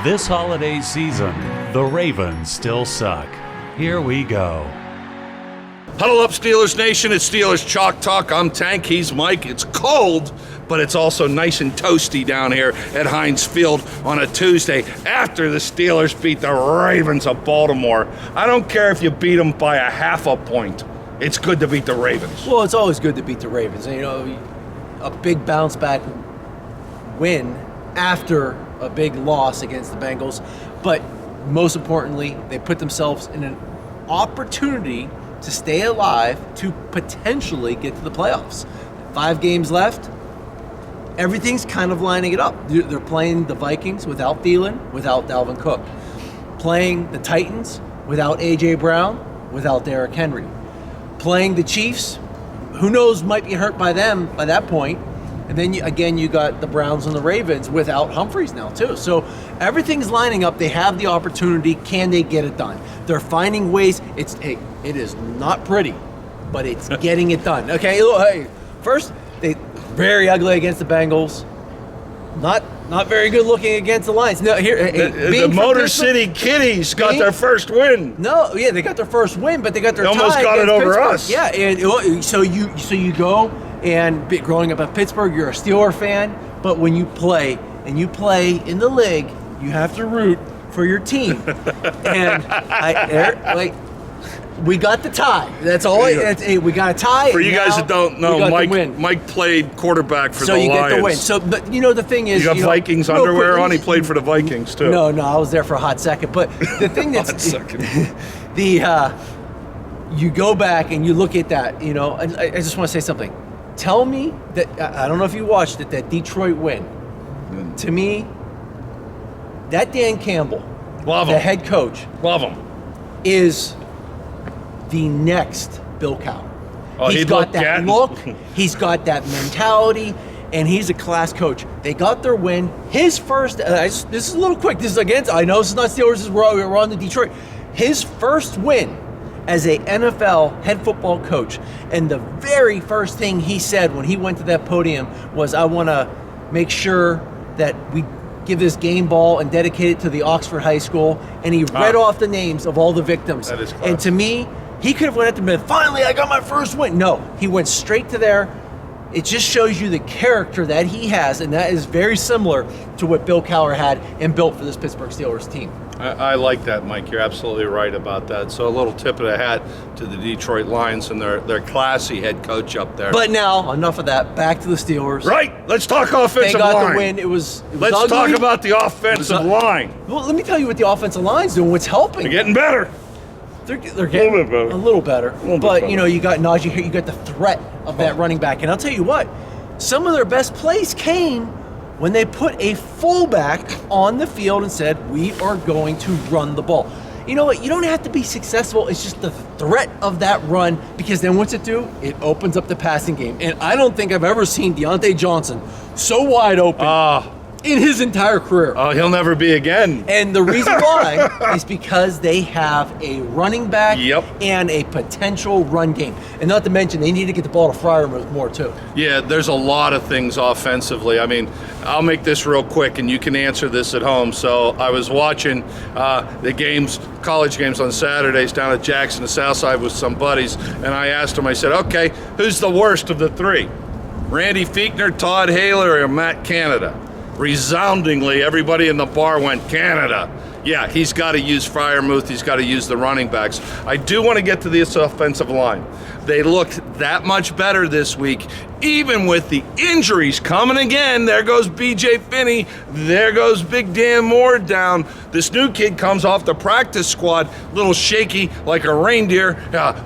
This holiday season, the Ravens still suck. Here we go. Huddle up, Steelers Nation. It's Steelers Chalk Talk. I'm Tank. He's Mike. It's cold, but it's also nice and toasty down here at Heinz Field on a Tuesday after the Steelers beat the Ravens of Baltimore. I don't care if you beat them by a half a point. It's good to beat the Ravens. Well, it's always good to beat the Ravens. You know, a big bounce back win after a big loss against the Bengals. But most importantly, they put themselves in an opportunity to stay alive to potentially get to the playoffs. 5 games left. Everything's kind of lining it up. They're playing the Vikings without Thielen, without Dalvin Cook. Playing the Titans without A.J. Brown, without Derrick Henry. Playing the Chiefs, who knows, might be hurt by them by that point. And then, you got the Browns and the Ravens without Humphreys now, too. So everything's lining up. They have the opportunity. Can they get it done? They're finding ways. It is not pretty, but it's getting it done. Okay, hey, first, they very ugly against the Bengals. Not very good looking against the Lions. No, here, the Motor City Kitties got their first win. No, yeah, they got their first win, but they got their tie. They almost got it over Pittsburgh. us. Yeah, and so you go, and growing up in Pittsburgh, you're a Steeler fan, but when you play in the league, you have to root for your team. And we got the tie. That's all. We got a tie. For you guys that don't know, Mike played quarterback for the Lions. So you get the win. So, but the thing is, you got Vikings underwear on. He played for the Vikings too. No, I was there for a hot second. But the thing that's you go back and you look at that. I just want to say something. Tell me that I don't know if you watched it. That Detroit win. To me, that Dan Campbell, the head coach, is the next Bill Cowher. He's got that look, he's got that mentality, and he's a class coach. They got their win. His first, this is a little quick. This is against, I know this is not Steelers, we're on the Detroit. His first win as a NFL head football coach. And the very first thing he said when he went to that podium was, I want to make sure that we give this game ball and dedicate it to the Oxford High School. And he read off the names of all the victims. That is class. And to me, he could have went at them and finally I got my first win. No, he went straight to there. It just shows you the character that he has, and that is very similar to what Bill Cowher had and built for this Pittsburgh Steelers team. I like that, Mike. You're absolutely right about that. So a little tip of the hat to the Detroit Lions and their classy head coach up there. But now, enough of that. Back to the Steelers. Right. Let's talk offensive line. They got the win. It was Let's ugly. talk about the offensive line. Well, let me tell you what the offensive line's doing. What's helping? They're getting better. They're getting a little better. But you got Najee here. You got the threat of that running back. And I'll tell you what, some of their best plays came when they put a fullback on the field and said, we are going to run the ball. You know what? You don't have to be successful. It's just the threat of that run, because then what's it do? It opens up the passing game. And I don't think I've ever seen Deontay Johnson so wide open in his entire career. Oh, he'll never be again. And the reason why is because they have a running back and a potential run game. And not to mention, they need to get the ball to Freiermuth more, too. Yeah, there's a lot of things offensively. I mean, I'll make this real quick, and you can answer this at home. So I was watching the college games on Saturdays down at Jackson, the South Side, with some buddies, and I asked them, I said, okay, who's the worst of the three? Randy Fichtner, Todd Haley, or Matt Canada? Resoundingly, everybody in the bar went Canada. Yeah, he's got to use Freiermuth. He's got to use the running backs. I do want to get to this offensive line. They looked that much better this week, even with the injuries coming again. There goes B.J. Finney. There goes Big Dan Moore down. This new kid comes off the practice squad, little shaky like a reindeer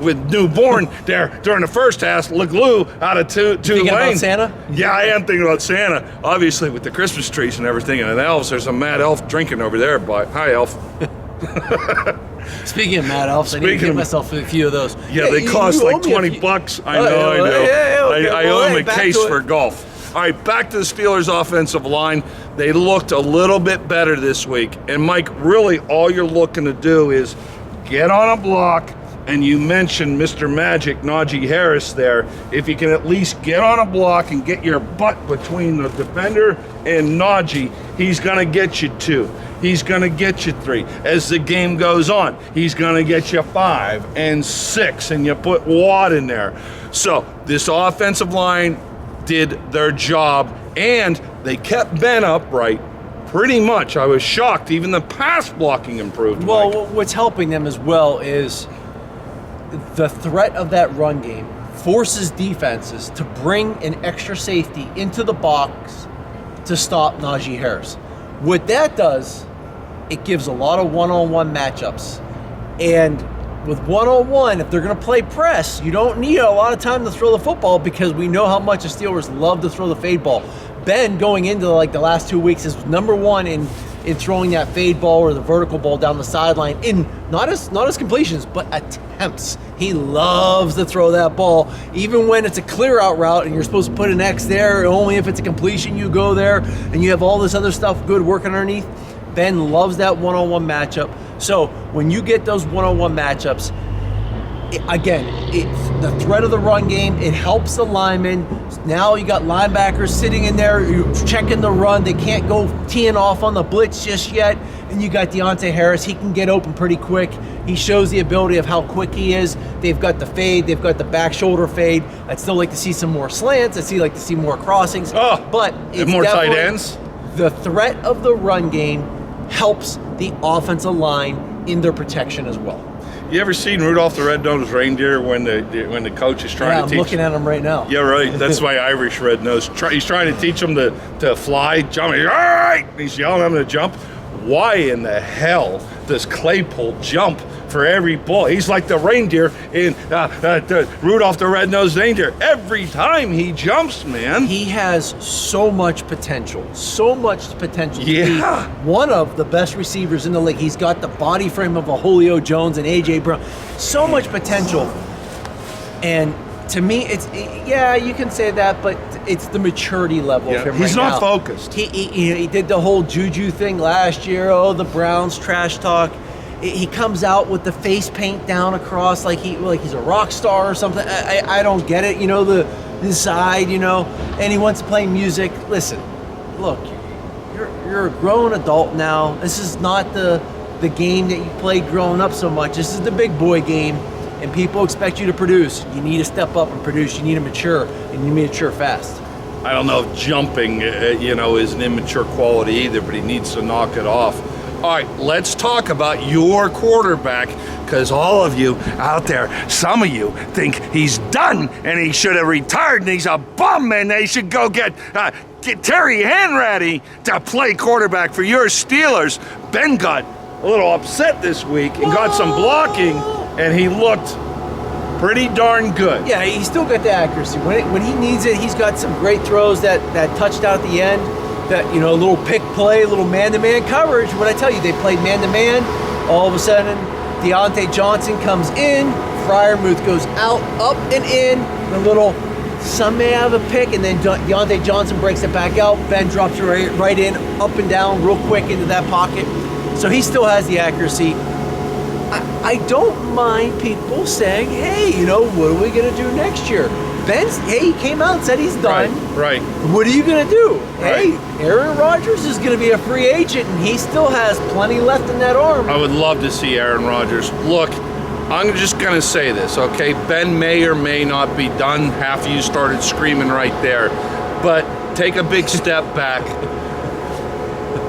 with newborn there during the first half. Leglue out of two thinking lanes. About Santa? Yeah, I am thinking about Santa. Obviously, with the Christmas trees and everything and elves, there's a mad elf drinking over there. But hi, elf. Speaking of mad elves, I need to get myself a few of those. Yeah, they cost like $20. I know. I owe him a case for golf. All right, back to the Steelers' offensive line. They looked a little bit better this week. And, Mike, really all you're looking to do is get on a block, and you mentioned Mr. Magic, Najee Harris there, if you can at least get on a block and get your butt between the defender and Najee, he's going to get you 2. He's going to get you 3. As the game goes on, he's going to get you 5 and 6, and you put Watt in there. So this offensive line did their job, and they kept Ben upright pretty much. I was shocked. Even the pass blocking improved. Well, Mike. what's helping them as well is the threat of that run game forces defenses to bring an extra safety into the box to stop Najee Harris. What that does, it gives a lot of one-on-one matchups. And with one-on-one, if they're going to play press, you don't need a lot of time to throw the football because we know how much the Steelers love to throw the fade ball. Ben, going into like the last 2 weeks, is number 1 in throwing that fade ball or the vertical ball down the sideline in not as completions, but attempts. He loves to throw that ball, even when it's a clear out route and you're supposed to put an X there. Only if it's a completion you go there, and you have all this other stuff good working underneath. Ben loves that one-on-one matchup. So when you get those one-on-one matchups, the threat of the run game, it helps the linemen. Now you got linebackers sitting in there, you're checking the run. They can't go teeing off on the blitz just yet. And you got Deontay Harris. He can get open pretty quick. He shows the ability of how quick he is. They've got the fade. They've got the back shoulder fade. I'd still like to see some more slants. I'd like to see more crossings. But it's more tight ends. The threat of the run game helps the offensive line in their protection as well. You ever seen Rudolph the Red-Nosed Reindeer when the coach is trying to teach? I'm looking at him right now. Yeah, right. That's my Irish red-nosed. He's trying to teach him to fly, jump. All right! He's yelling at him to jump. Why in the hell does Claypool jump for every ball? He's like the reindeer in Rudolph the Red-Nosed Reindeer. Every time he jumps, man. He has so much potential. So much potential to be one of the best receivers in the league. He's got the body frame of a Julio Jones and A.J. Brown. So much potential. And to me, you can say that, but it's the maturity level of him right now. He's not focused. He did the whole Juju thing last year. Oh, the Browns trash talk. He comes out with the face paint down across like he's a rock star or something. I don't get it. The side, and he wants to play music. Listen, look, you're a grown adult now. This is not the game that you played growing up so much. This is the big boy game. And people expect you to produce. You need to step up and produce. You need to mature, and you need to mature fast. I don't know if jumping, is an immature quality either, but he needs to knock it off. All right, let's talk about your quarterback, because all of you out there, some of you think he's done and he should have retired and he's a bum and they should go get Terry Henry to play quarterback for your Steelers. Ben got a little upset this week and got some blocking, and he looked pretty darn good. Yeah, he's still got the accuracy. When he needs it, he's got some great throws, that touchdown at the end, that a little pick play, a little man-to-man coverage. What I tell you, they played man-to-man. All of a sudden, Deontay Johnson comes in, Freiermuth goes out, up and in, some may have a pick, and then Deontay Johnson breaks it back out. Ben drops it right in, up and down, real quick into that pocket. So he still has the accuracy. I don't mind people saying, hey, what are we going to do next year? He came out and said he's done. Right. What are you going to do? Right. Hey, Aaron Rodgers is going to be a free agent, and he still has plenty left in that arm. I would love to see Aaron Rodgers. Look, I'm just going to say this, okay? Ben may or may not be done. Half of you started screaming right there. But take a big step back.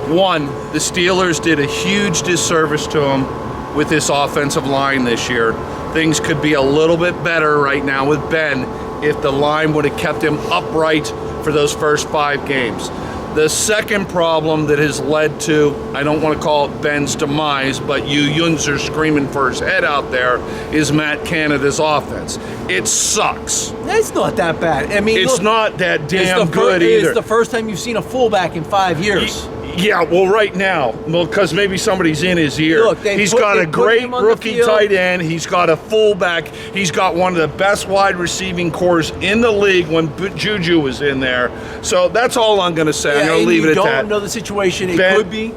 One, the Steelers did a huge disservice to him with this offensive line this year. Things could be a little bit better right now with Ben if the line would have kept him upright for those first 5 games. The second problem that has led to, I don't want to call it Ben's demise, but you Yuns are screaming for his head out there, is Matt Canada's offense. It sucks. It's not that bad. I mean, it's not that damn good either. It's the first time you've seen a fullback in 5 years. Yeah, well, right now, because maybe somebody's in his ear. Look, he's got a great rookie tight end. He's got a fullback. He's got one of the best wide receiving cores in the league when Juju was in there. So that's all I'm going to say. I'm going to leave it at that. You don't know the situation. It could be.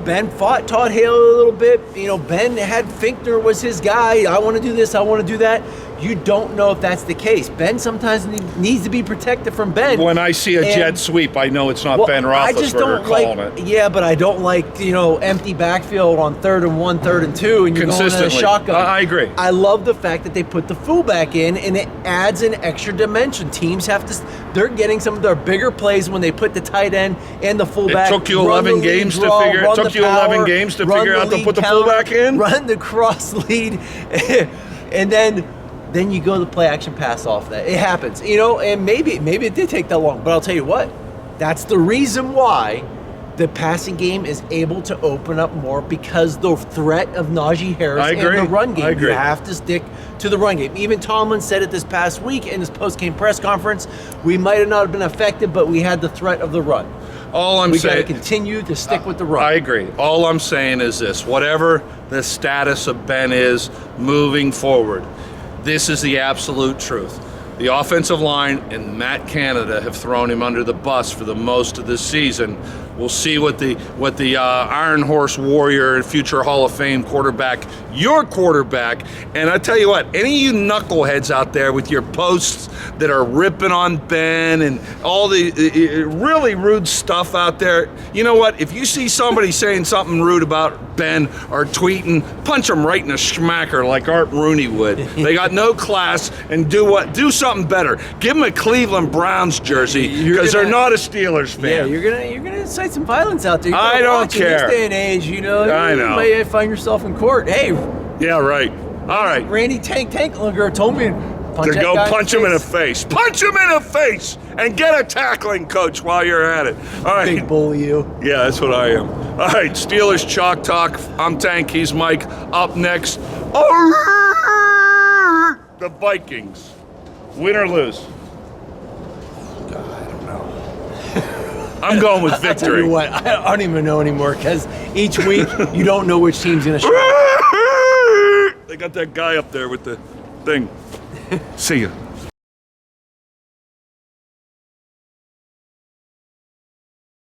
Ben taught Hale a little bit. Ben had Finkner was his guy. I want to do this. I want to do that. You don't know if that's the case. Ben sometimes needs to be protected from Ben. When I see a jet sweep, I know it's not Ben Roethlisberger calling it. Yeah, but I don't like, empty backfield on 3rd and 1, 3rd and 2, and you're going in a shotgun. I agree. I love the fact that they put the fullback in, and it adds an extra dimension. Teams they're getting some of their bigger plays when they put the tight end and the fullback. It took you 11 games to figure out to put the fullback in? Run the cross lead, and then you go to the play action pass off that. It happens, and maybe it did take that long, but I'll tell you what, that's the reason why the passing game is able to open up more, because the threat of Najee Harris and the run game. You have to stick to the run game. Even Tomlin said it this past week in his post-game press conference. We might have not been affected, but we had the threat of the run. We got to continue to stick with the run. I agree. All I'm saying is this: whatever the status of Ben is moving forward, this is the absolute truth. The offensive line and Matt Canada have thrown him under the bus for the most of this season. We'll see what the Iron Horse Warrior and future Hall of Fame quarterback, your quarterback, and I tell you what, any of you knuckleheads out there with your posts that are ripping on Ben and all the really rude stuff out there, you know what? If you see somebody saying something rude about Ben or tweeting, punch them right in the schmacker like Art Rooney would. They got no class, and do something better. Give them a Cleveland Browns jersey, because they're not a Steelers fan. Yeah, you're gonna incite some violence out there. I don't care. In this day and age, I know. You might find yourself in court. Hey. Yeah, right. All right. Randy Tanklinger told me to go punch him in the face. Punch him in the face and get a tackling coach while you're at it. All right. Big bully you. Yeah, that's what I am. All right, Steelers Chalk Talk. I'm Tank. He's Mike. Up next, the Vikings. Win or lose? God, I don't know. I'm going with victory. I'll tell you what, I don't even know anymore, because each week you don't know which team's going to show. They got that guy up there with the thing. See ya.